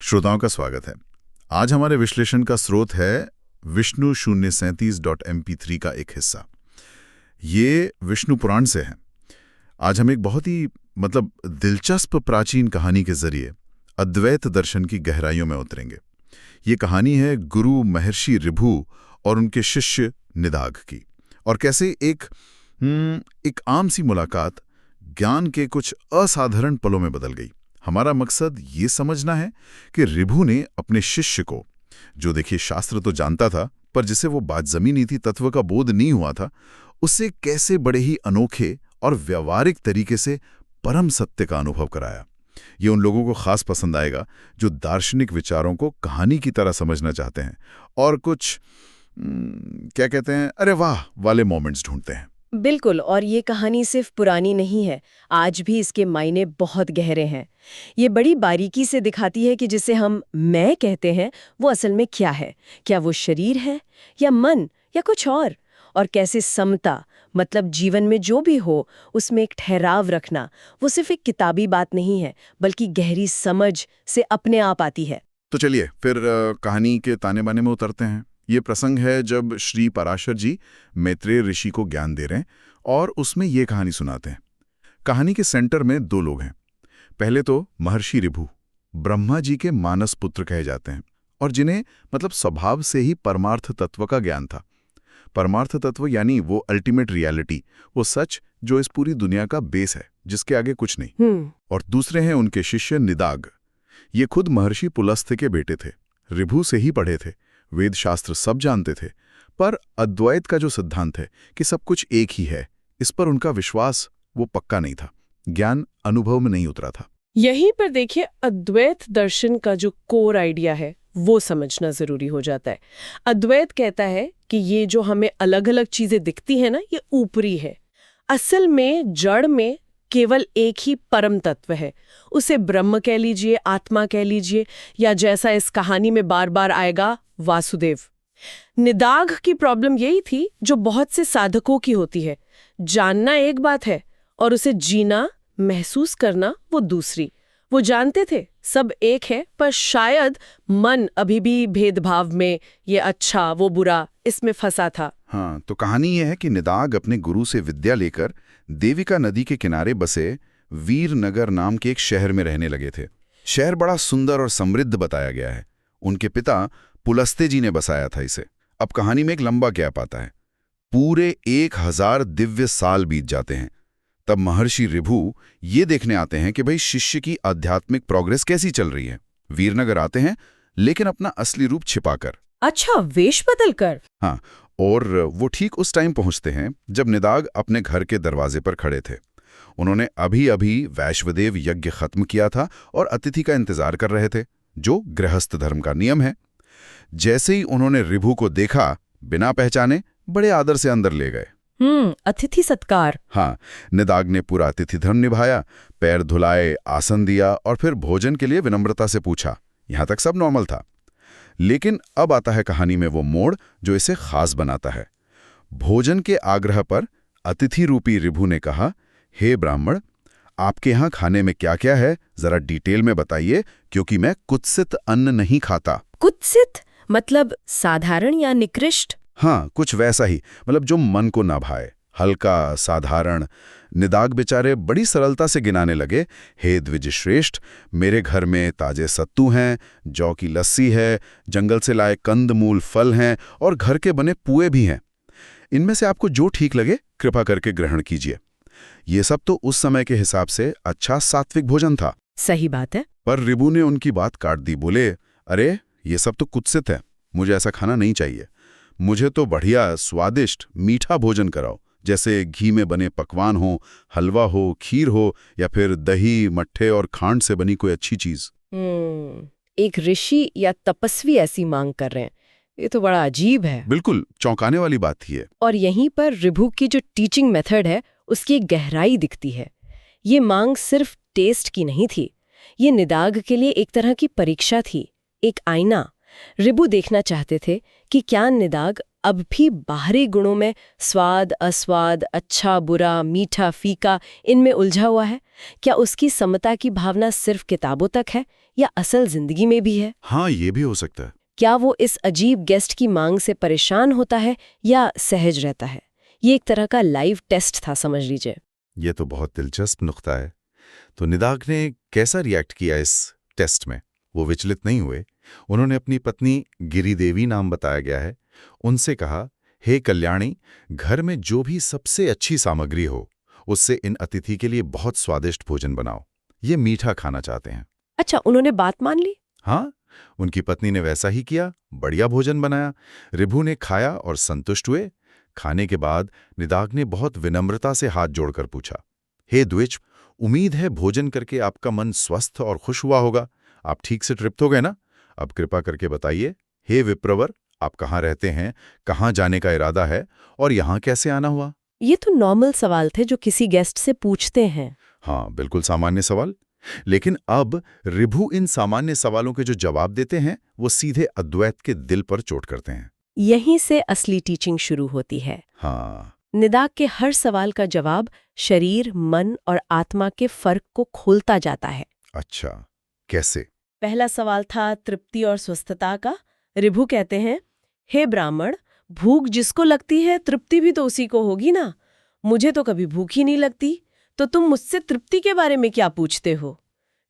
श्रोताओं का स्वागत है। आज हमारे विश्लेषण का स्रोत है विष्णु 037.mp3 का एक हिस्सा। ये विष्णु पुराण से है। आज हम एक बहुत ही दिलचस्प प्राचीन कहानी के जरिए अद्वैत दर्शन की गहराइयों में उतरेंगे। ये कहानी है गुरु महर्षि ऋभु और उनके शिष्य निदाघ की, और कैसे एक आम सी मुलाकात ज्ञान के कुछ असाधारण पलों में बदल गई। हमारा मकसद ये समझना है कि ऋभु ने अपने शिष्य को, जो देखिए शास्त्र तो जानता था पर जिसे वो बातजमी नीति तत्व का बोध नहीं हुआ था, उससे कैसे बड़े ही अनोखे और व्यवहारिक तरीके से परम सत्य का अनुभव कराया। ये उन लोगों को खास पसंद आएगा जो दार्शनिक विचारों को कहानी की तरह समझना चाहते हैं और कुछ क्या कहते हैं, अरे वाह वाले मोमेंट्स ढूंढते हैं। बिल्कुल, और ये कहानी सिर्फ पुरानी नहीं है, आज भी इसके मायने बहुत गहरे हैं। ये बड़ी बारीकी से दिखाती है कि जिसे हम मैं कहते हैं वो असल में क्या है। क्या वो शरीर है या मन या कुछ और कैसे समता, मतलब जीवन में जो भी हो उसमें एक ठहराव रखना, वो सिर्फ एक किताबी बात नहीं है बल्कि गहरी समझ से अपने आप आती है। तो चलिए फिर कहानी के ताने बाने में उतरते हैं। ये प्रसंग है जब श्री पराशर जी मैत्रेय ऋषि को ज्ञान दे रहे हैं और उसमें ये कहानी सुनाते हैं। कहानी के सेंटर में दो लोग हैं। पहले तो महर्षि ऋभु, ब्रह्मा जी के मानस पुत्र कहे जाते हैं और जिन्हें स्वभाव से ही परमार्थ तत्व का ज्ञान था। परमार्थ तत्व यानी वो अल्टीमेट रियलिटी, वो सच जो इस पूरी दुनिया का बेस है, जिसके आगे कुछ नहीं। और दूसरे हैं उनके शिष्य निदाघ। ये खुद महर्षि पुलस्त्य के बेटे थे, ऋभु से ही पढ़े थे, वेद शास्त्र सब जानते थे, पर अद्वैत का जो सिद्धांत है कि सब कुछ एक ही है, इस पर उनका विश्वास वो पक्का नहीं था। ज्ञान अनुभव में नहीं उतरा था। यहीं पर देखिए अद्वैत दर्शन का जो कोर आइडिया है वो समझना जरूरी हो जाता है। अद्वैत कहता है कि ये जो हमें अलग अलग चीजें दिखती है ना, ये ऊपरी है। असल में जड़ में केवल एक ही परम तत्व है। उसे ब्रह्म कह लीजिए, आत्मा कह लीजिए, या जैसा इस कहानी में बार बार आएगा, वासुदेव। निदाघ की प्रॉब्लम यही थी जो बहुत से साधकों की होती है। जानना एक बात है और उसे जीना, महसूस करना वो दूसरी। वो जानते थे सब एक है, पर शायद मन अभी भी भेदभाव में, ये अच्छा वो बुरा, इसमें फंसा था। हाँ, तो कहानी यह है कि निदाघ अपने गुरु से विद्या लेकर देविका नदी के किनारे बसे वीरनगर नाम के एक शहर में रहने लगे थे। शहर बड़ा सुंदर और समृद्ध बताया गया है। उनके पिता पुलस्त्य जी ने बसाया था इसे। अब कहानी में एक लंबा गैप आता है। पूरे 1000 दिव्य साल बीत जाते हैं। तब महर्षि ऋभु ये देखने आते हैं कि भाई शिष्य की आध्यात्मिक प्रोग्रेस कैसी चल रही है। वीरनगर आते हैं, लेकिन अपना असली रूप छिपाकर। अच्छा, वेश बदल कर? हाँ, और वो ठीक उस टाइम पहुंचते हैं जब निदाघ अपने घर के दरवाजे पर खड़े थे। उन्होंने अभी अभी वैश्वदेव यज्ञ खत्म किया था और अतिथि का इंतजार कर रहे थे, जो गृहस्थ धर्म का नियम है। जैसे ही उन्होंने ऋभु को देखा, बिना पहचाने बड़े आदर से अंदर ले गए। अतिथि सत्कार। हाँ, निदाघ ने पूरा अतिथि धर्म निभाया, पैर धुलाए, आसन दिया और फिर भोजन के लिए विनम्रता से पूछा। यहां तक सब नॉर्मल था। लेकिन अब आता है कहानी में वो मोड़ जो इसे खास बनाता है। भोजन के आग्रह पर अतिथि रूपी ऋभु ने कहा, हे ब्राह्मण, आपके यहाँ खाने में क्या क्या है, जरा डिटेल में बताइए, क्योंकि मैं कुत्सित अन्न नहीं खाता। कुत्सित मतलब साधारण या निकृष्ट? हाँ, कुछ वैसा ही, जो मन को ना भाए, हल्का, साधारण। निदाघ बेचारे बड़ी सरलता से गिनाने लगे, हे द्विजश्रेष्ठ, मेरे घर में ताजे सत्तू हैं, जौ की लस्सी है, जंगल से लाए कंद मूल फल हैं और घर के बने पुए भी हैं। इनमें से आपको जो ठीक लगे कृपा करके ग्रहण कीजिए। ये सब तो उस समय के हिसाब से अच्छा सात्विक भोजन था। सही बात है। पर ऋभु ने उनकी बात काट दी। बोले, अरे ये सब तो कुत्सित है, मुझे ऐसा खाना नहीं चाहिए। मुझे तो बढ़िया स्वादिष्ट मीठा भोजन कराओ, जैसे घी में बने पकवान हो, हलवा हो, खीर हो, या फिर दही, मट्ठे और खांड से बनी कोई अच्छी चीज। एक ऋषि या तपस्वी ऐसी मांग कर रहे हैं, ये तो बड़ा अजीब है। बिल्कुल चौंकाने वाली बात थी ये। और यहीं पर ऋभु की जो टीचिंग मेथड है उसकी एक गहराई दिखती है। ये मांग सिर्फ टेस्ट की नहीं थी, ये निदाघ के लिए एक तरह की परीक्षा थी, एक आईना। ऋभु देखना चाहते थे कि क्या निदाघ अब भी बाहरी गुणों में स्वाद, अस्वाद, अच्छा, बुरा, मीठा, फीका इनमें उलझा हुआ है? क्या उसकी समता की भावना सिर्फ किताबों तक है या असल जिंदगी में भी है? हाँ, ये भी हो सकता है। क्या वो इस अजीब गेस्ट की मांग से परेशान होता है या सहज रहता है? ये एक तरह का लाइव टेस्ट था, समझ लीजिए। ये तो बहुत दिलचस्प नुक्ता है। तो निदाघ ने कैसा रिएक्ट किया इस टेस्ट में? वो विचलित नहीं हुए। उन्होंने अपनी पत्नी गिरिदेवी, नाम बताया गया है, उनसे कहा, हे कल्याणी, घर में जो भी सबसे अच्छी सामग्री हो उससे इन अतिथि के लिए बहुत स्वादिष्ट भोजन बनाओ। ये मीठा खाना चाहते हैं। अच्छा, उन्होंने बात मान ली? हाँ, उनकी पत्नी ने वैसा ही किया। बढ़िया भोजन बनाया। रिभु ने खाया और संतुष्ट हुए। खाने के बाद निदाघ ने बहुत विनम्रता से हाथ जोड़कर पूछा, हे द्विज, उम्मीद है भोजन करके आपका मन स्वस्थ और खुश हुआ होगा। आप ठीक से तृप्त हो गए ना? अब कृपा करके बताइए, हे विप्रवर, आप कहाँ रहते हैं, कहाँ जाने का इरादा है और यहाँ कैसे आना हुआ? ये तो नॉर्मल सवाल थे जो किसी गेस्ट से पूछते हैं। हाँ, बिल्कुल सामान्य सवाल। लेकिन अब रिभु इन सामान्य सवालों के जो जवाब देते हैं वो सीधे अद्वैत के दिल पर चोट करते हैं। यहीं से असली टीचिंग शुरू होती है। हाँ, निदाघ के हर सवाल का जवाब शरीर, मन और आत्मा के फर्क को खोलता जाता है। अच्छा, कैसे? पहला सवाल था तृप्ति और स्वस्थता का। रिभु कहते हैं, हे ब्राह्मण, भूख जिसको लगती है तृप्ति भी तो उसी को होगी ना। मुझे तो कभी भूख ही नहीं लगती, तो तुम मुझसे तृप्ति के बारे में क्या पूछते हो?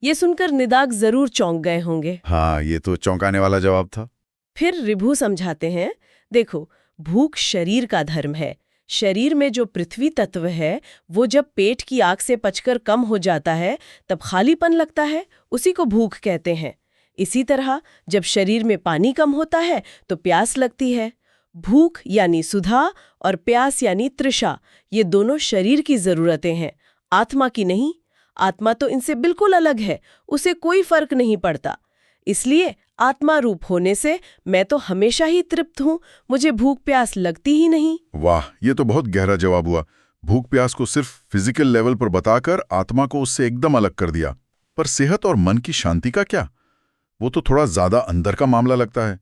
ये सुनकर निदाघ जरूर चौंक गए होंगे। हाँ, ये तो चौंकाने वाला जवाब था। फिर रिभु समझाते हैं, देखो, भूख शरीर का धर्म है। शरीर में जो पृथ्वी तत्व है वो जब पेट की आग से पचकर कम हो जाता है तब खालीपन लगता है, उसी को भूख कहते हैं। इसी तरह जब शरीर में पानी कम होता है तो प्यास लगती है। भूख यानी सुधा और प्यास यानी तृषा, ये दोनों शरीर की जरूरतें हैं, आत्मा की नहीं। आत्मा तो इनसे बिल्कुल अलग है, उसे कोई फर्क नहीं पड़ता। इसलिए आत्मा रूप होने से मैं तो हमेशा ही तृप्त हूँ, मुझे भूख प्यास लगती ही नहीं। वाह, ये तो बहुत गहरा जवाब हुआ। भूख प्यास को सिर्फ फिजिकल लेवल पर बताकर आत्मा को उससे एकदम अलग कर दिया। पर सेहत और मन की शांति का क्या? वो तो थोड़ा ज्यादा अंदर का मामला लगता है।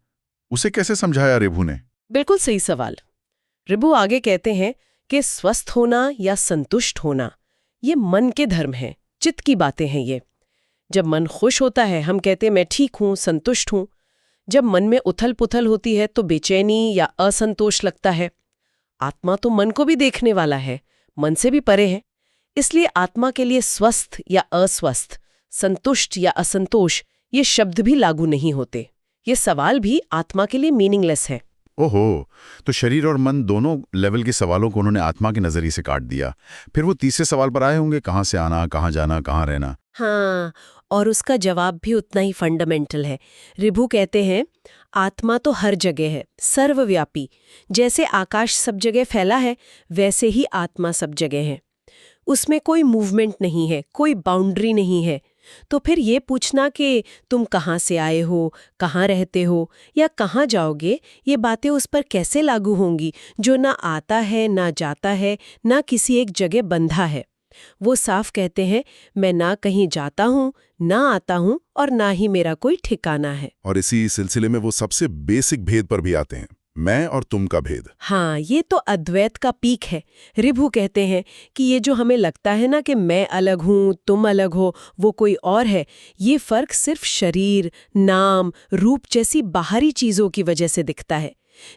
उसे कैसे समझाया रिभु ने? बिल्कुल सही सवाल। रिभु आगे कहते हैं कि स्वस्थ होना या संतुष्ट होना ये मन के धर्म हैं, चित्त की बातें हैं ये। जब मन खुश होता है हम कहते हैं मैं ठीक हूँ, संतुष्ट हूँ। जब मन में उथल पुथल होती है तो बेचैनी या असंतोष लगता है। आत्मा तो मन को भी देखने वाला है, मन से भी परे है। इसलिए आत्मा के लिए स्वस्थ या अस्वस्थ, संतुष्ट या असंतोष ये शब्द भी लागू नहीं होते। ये सवाल भी आत्मा के लिए मीनिंगलेस है। ओहो, तो शरीर और मन दोनों लेवल के सवालों को उन्होंने आत्मा के नजरिए से काट दिया। फिर वो तीसरे सवाल पर आए होंगे, कहाँ से आना, कहाँ जाना, कहाँ रहना। हाँ, और उसका जवाब भी उतना ही फंडामेंटल है। रिभु कहते हैं, आत्मा तो हर जगह है, सर्वव्यापी। जैसे आकाश सब जगह फैला है वैसे ही आत्मा सब जगह है। उसमें कोई मूवमेंट नहीं है, कोई बाउंड्री नहीं है। तो फिर ये पूछना कि तुम कहाँ से आए हो, कहाँ रहते हो या कहाँ जाओगे, ये बातें उस पर कैसे लागू होंगी जो ना आता है, ना जाता है, ना किसी एक जगह बंधा है। वो साफ कहते हैं, मैं ना कहीं जाता हूँ, ना आता हूँ और ना ही मेरा कोई ठिकाना है। और इसी सिलसिले में वो सबसे बेसिक भेद पर भी आते हैं, मैं और तुम का भेद। हाँ, ये तो अद्वैत का पीक है। रिभु कहते हैं कि ये जो हमें लगता है ना कि मैं अलग हूँ, तुम अलग हो, वो कोई और है, ये फर्क सिर्फ शरीर, नाम, रूप जैसी बाहरी चीजों की वजह से दिखता है।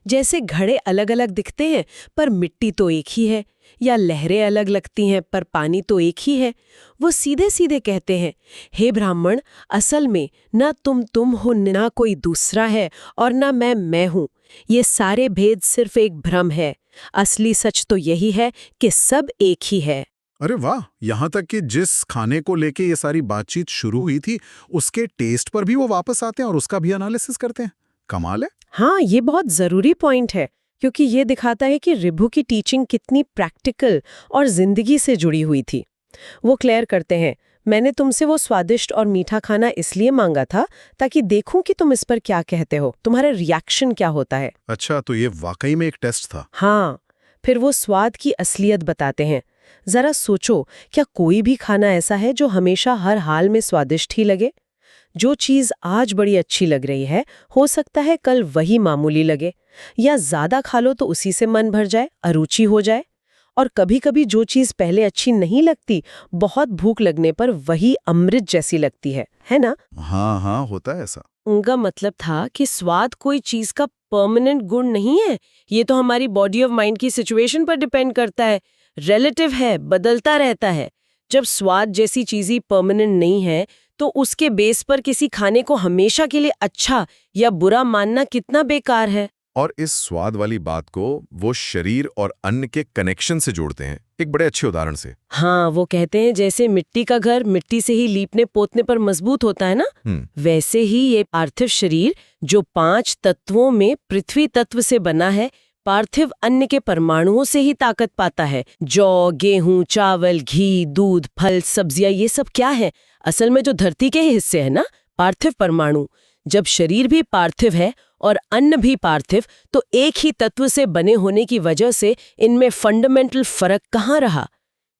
जैसे घड़े अलग अलग दिखते हैं पर मिट्टी तो एक ही है, या लहरें अलग लगती हैं पर पानी तो एक ही है। वो सीधे सीधे कहते हैं, हे ब्राह्मण, असल में ना तुम हो, ना कोई दूसरा है और ना मैं हूँ। ये सारे भेद सिर्फ एक भ्रम है। असली सच तो यही है कि सब एक ही है। अरे वाह, यहाँ तक कि जिस खाने को लेके ये सारी बातचीत शुरू हुई थी उसके टेस्ट पर भी वो वापस आते हैं और उसका भी एनालिसिस करते हैं। कमाल है। हाँ, ये बहुत जरूरी पॉइंट है क्योंकि ये दिखाता है कि रिभु की टीचिंग कितनी प्रैक्टिकल और जिंदगी से जुड़ी हुई थी। वो क्लियर करते हैं, मैंने तुमसे वो स्वादिष्ट और मीठा खाना इसलिए मांगा था ताकि देखूं कि तुम इस पर क्या कहते हो, तुम्हारा रिएक्शन क्या होता है। अच्छा, तो ये वाकई में एक टेस्ट था। हाँ, फिर वो स्वाद की असलियत बताते हैं। जरा सोचो, क्या कोई भी खाना ऐसा है जो हमेशा हर हाल में स्वादिष्ट ही लगे? जो चीज आज बड़ी अच्छी लग रही है हो सकता है कल वही मामूली लगे, या ज्यादा खा लो तो उसी से मन भर जाए, अरुचि हो जाए। और कभी-कभी जो चीज पहले अच्छी नहीं लगती, बहुत भूख लगने पर वही अमृत जैसी लगती है ना? हाँ हाँ, होता है ऐसा। उनका मतलब था कि स्वाद कोई चीज का परमानेंट गुण नहीं है, ये तो हमारी बॉडी ऑफ माइंड की सिचुएशन पर डिपेंड करता है, रिलेटिव है, बदलता रहता है। जब स्वाद जैसी चीज ही परमानेंट नहीं है, तो उसके बेस पर किसी खाने को हमेशा के लिए अच्छा या बुरा मानना कितना बेकार है। और इस स्वाद वाली बात को वो शरीर और अन्न के कनेक्शन से जोड़ते हैं, एक बड़े अच्छे उदाहरण से। हाँ, वो कहते हैं जैसे मिट्टी का घर मिट्टी से ही लीपने पोतने पर मजबूत होता है ना, वैसे ही ये पार्थिव शरीर जो 5 तत्वों में पृथ्वी तत्व से बना है, पार्थिव अन्न के परमाणुओं से ही ताकत पाता है। जौ, गेहूं, चावल, घी, दूध, फल, सब्जियां, ये सब क्या है? असल में जो धरती के ही हिस्से है ना, पार्थिव परमाणु। जब शरीर भी पार्थिव है और अन्न भी पार्थिव, तो एक ही तत्व से बने होने की वजह से इनमें फंडामेंटल फर्क कहाँ रहा?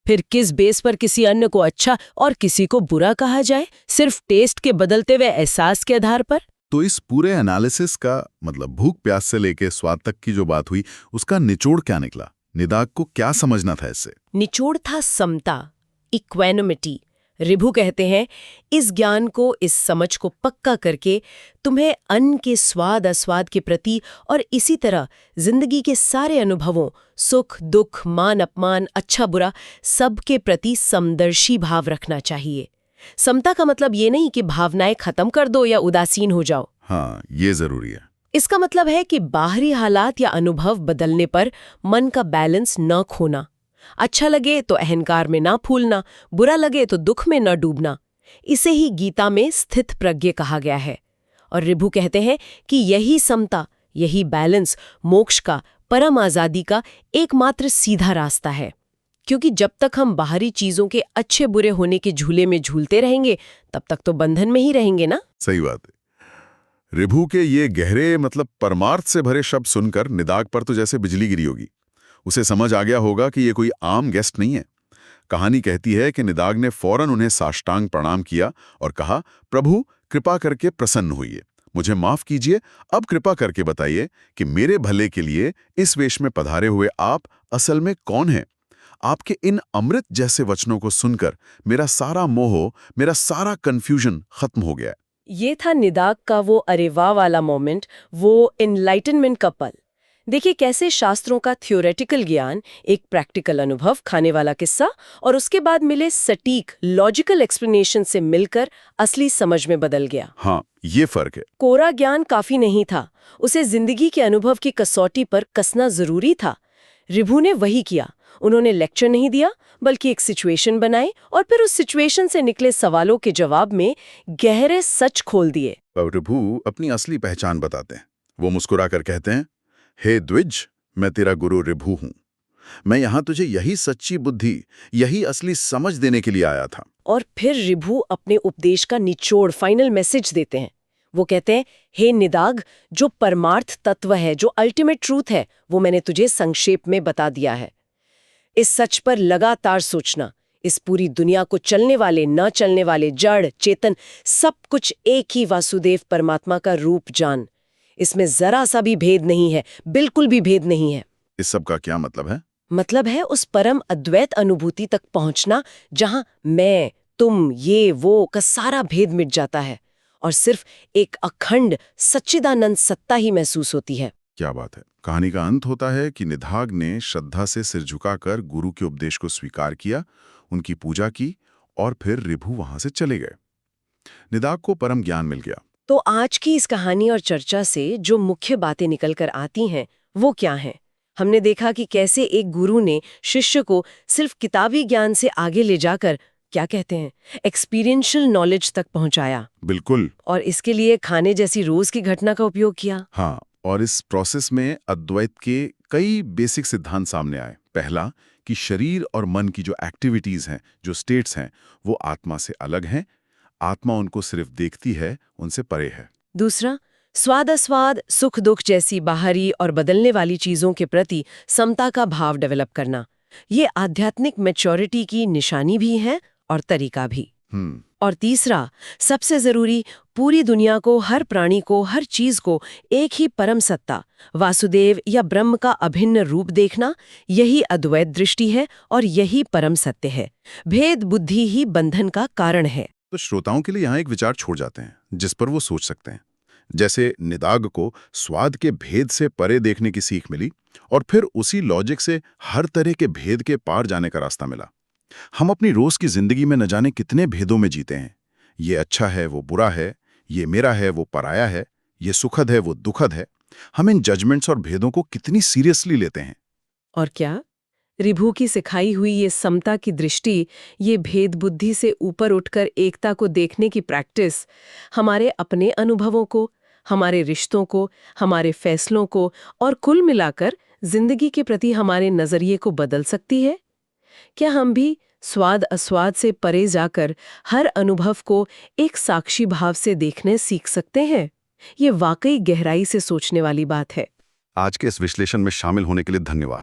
फिर किस बेस पर किसी अन्न को अच्छा और किसी को बुरा कहा जाए? सिर्फ टेस्ट के बदलते हुए एहसास के आधार पर? तो इस पूरे एनालिसिस का मतलब भूख प्यास से लेके स्वाद तक की जो बात हुई, उसका निचोड़ क्या निकला? निदाघ को क्या समझना था इससे? निचोड़ था समता, इक्वेनिमिटी। रिभु कहते हैं, इस ज्ञान को, इस समझ को पक्का करके तुम्हें अन्न के स्वाद अस्वाद के प्रति और इसी तरह जिंदगी के सारे अनुभवों, सुख दुख, मान अपमान, अच्छा बुरा, सब के प्रति समदर्शी भाव रखना चाहिए। समता का मतलब ये नहीं कि भावनाएं खत्म कर दो या उदासीन हो जाओ। हाँ, ये जरूरी है। इसका मतलब है कि बाहरी हालात या अनुभव बदलने पर मन का बैलेंस न खोना। अच्छा लगे तो अहंकार में ना फूलना, बुरा लगे तो दुख में न डूबना। इसे ही गीता में स्थित प्रज्ञ कहा गया है। और रिभु कहते हैं कि यही समता, यही बैलेंस मोक्ष का, परम आजादी का एकमात्र सीधा रास्ता है। क्योंकि जब तक हम बाहरी चीजों के अच्छे बुरे होने के झूले में झूलते रहेंगे, तब तक तो बंधन में ही रहेंगे ना। सही बात है। रिभु के ये गहरे मतलब परमार्थ से भरे शब्द सुनकर निदाघ पर तो जैसे बिजली गिरी होगी। उसे समझ आ गया होगा कि ये कोई आम गेस्ट नहीं है। कहानी कहती है कि निदाघ ने फौरन उन्हें साष्टांग प्रणाम किया और कहा, प्रभु कृपा करके प्रसन्न होइए, मुझे माफ कीजिए। अब कृपा करके बताइए कि मेरे भले के लिए इस वेश में पधारे हुए आप असल में कौन हैं? आपके इन अमृत जैसे वचनों को सुनकर मेरा सारा मोह, मेरा सारा कंफ्यूजन खत्म हो गया। ये था निदाघ का वो अरे वाह वाला मोमेंट, वो एनलाइटनमेंट का पल। देखिए कैसे शास्त्रों का थ्योरेटिकल ज्ञान, एक प्रैक्टिकल अनुभव, खाने वाला किस्सा और उसके बाद मिले सटीक लॉजिकल एक्सप्लेनेशन से मिलकर असली समझ में बदल गया। हाँ, ये फर्क है। कोरा ज्ञान काफी नहीं था, उसे जिंदगी के अनुभव की कसौटी पर कसना जरूरी था। रिभु ने वही किया। उन्होंने लेक्चर नहीं दिया, बल्कि एक सिचुएशन बनाई और फिर उस सिचुएशन से निकले सवालों के जवाब में गहरे सच खोल दिए। रिभु अपनी असली पहचान बताते हैं। वो मुस्कुराकर कहते हैं, हे द्विज, मैं तेरा गुरु रिभु हूं। मैं यहां तुझे यही सच्ची बुद्धि, यही असली समझ देने के लिए आया था। और फिर रिभु अपने उपदेश का निचोड़, फाइनल मैसेज देते हैं। वो कहते हैं, हे निदाघ, जो परमार्थ तत्व है, जो अल्टीमेट ट्रूथ है, वो मैंने तुझे संक्षेप में बता दिया है। इस सच पर लगातार सोचना, इस पूरी दुनिया को चलने वाले, न चलने वाले, जड़ चेतन, सब कुछ एक ही वासुदेव परमात्मा का रूप जान। इसमें जरा सा भी भेद नहीं है, बिल्कुल भी भेद नहीं है। इस सब का क्या मतलब है? मतलब है उस परम अद्वैत अनुभूति तक पहुंचना जहां मैं, तुम, ये, वो का सारा भेद मिट जाता है और सिर्फ एक अखंड सच्चिदानंद सत्ता ही महसूस होती है। क्या बात है। कहानी का अंत होता है कि निदाघ ने श्रद्धा से सिर झुकाकर गुरु के उपदेश को स्वीकार किया, उनकी पूजा की और फिर रिभु वहां से चले गए। निदाघ को परम ज्ञान मिल गया। तो आज की इस कहानी और चर्चा से जो मुख्य बातें निकल कर आती हैं, वो क्या हैं? हमने देखा कि कैसे एक गुरु ने शिष्य को सिर्फ किताबी ज्ञान से आगे ले जाकर, क्या कहते हैं, एक्सपीरियंशियल नॉलेज तक पहुंचाया। बिल्कुल। और इसके लिए खाने जैसी रोज की घटना का उपयोग किया। हाँ, और इस प्रोसेस में अद्वैत के कई बेसिक सिद्धांत सामने आए। पहला कि शरीर और मन की जो एक्टिविटीज हैं, जो स्टेट्स हैं, वो आत्मा से अलग हैं। आत्मा उनको सिर्फ देखती है, उनसे परे है। दूसरा, स्वाद अस्वाद, सुख दुख जैसी बाहरी और बदलने वाली चीजों के प्रति समता का भाव डेवलप करना, ये आध्यात्मिक मैच्योरिटी की निशानी भी है और तरीका भी। और तीसरा, सबसे जरूरी, पूरी दुनिया को, हर प्राणी को, हर चीज को एक ही परम सत्ता, वासुदेव या ब्रह्म का अभिन्न रूप देखना, यही अद्वैत दृष्टि है और यही परम सत्य है। भेद बुद्धि ही बंधन का कारण है। तो श्रोताओं के लिए यहाँ एक विचार छोड़ जाते हैं जिस पर वो सोच सकते हैं। जैसे निदाग को स्वाद के भेद से परे देखने की सीख मिली और फिर उसी लॉजिक से हर तरह के भेद के पार जाने का रास्ता मिला। हम अपनी रोज की जिंदगी में न जाने कितने भेदों में जीते हैं। ये अच्छा है, वो बुरा है, ये मेरा है, वो पराया है, ये सुखद है, वो दुखद है। हम इन जजमेंट्स और भेदों को कितनी सीरियसली लेते हैं। और क्या रिभु की सिखाई हुई ये समता की दृष्टि, ये भेद बुद्धि से ऊपर उठकर एकता को देखने की प्रैक्टिस हमारे अपने अनुभवों को, हमारे रिश्तों को, हमारे फैसलों को और कुल मिलाकर जिंदगी के प्रति हमारे नजरिए को बदल सकती है? क्या हम भी स्वाद अस्वाद से परे जाकर हर अनुभव को एक साक्षी भाव से देखने सीख सकते हैं? ये वाकई गहराई से सोचने वाली बात है। आज के इस विश्लेषण में शामिल होने के लिए धन्यवाद।